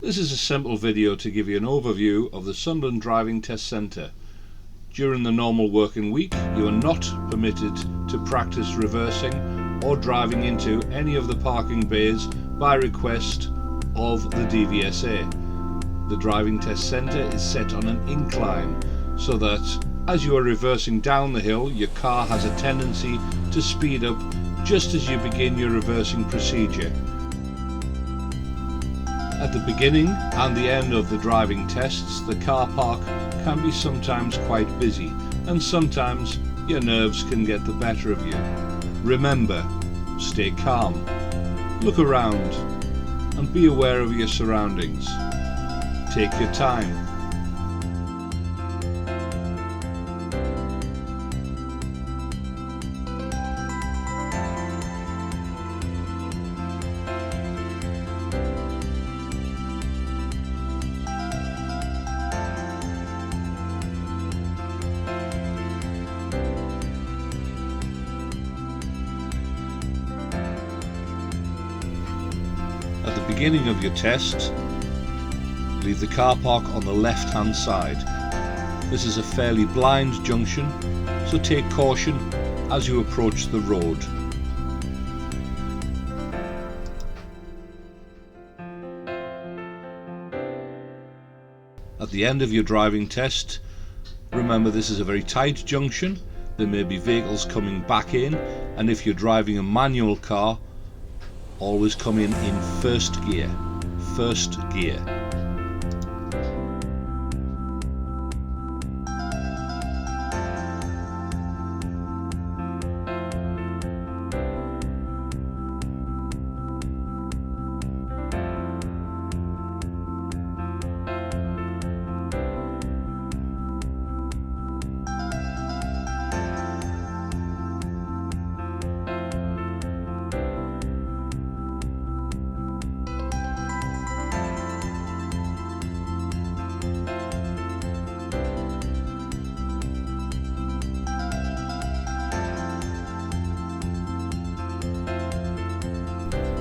This is a simple video to give you an overview of the Sunderland Driving Test Centre. During the normal working week, you are not permitted to practice reversing or driving into any of the parking bays by request of the DVSA. The Driving Test Centre is set on an incline so that as you are reversing down the hill, your car has a tendency to speed up just as you begin your reversing procedure. At the beginning and the end of the driving tests, the car park can be sometimes quite busy, and sometimes your nerves can get the better of you. Remember, stay calm, look around, and be aware of your surroundings. Take your time. At the beginning of your test, leave the car park on the left hand side. This is a fairly blind junction, so take caution as you approach the road. At the end of your driving test, remember this is a very tight junction. There may be vehicles coming back in, and if you're driving a manual car, always come in first gear. First gear.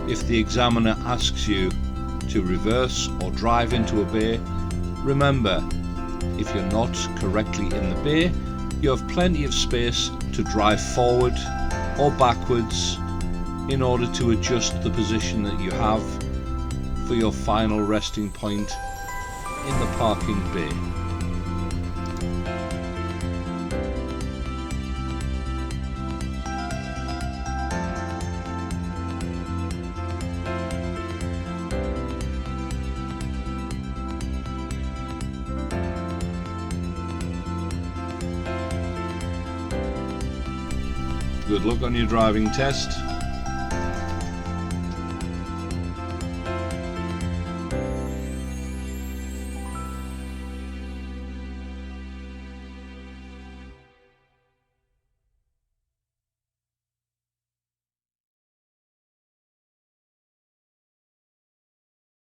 If the examiner asks you to reverse or drive into a bay, remember, if you're not correctly in the bay, you have plenty of space to drive forward or backwards in order to adjust the position that you have for your final resting point in the parking bay. Good luck on your driving test.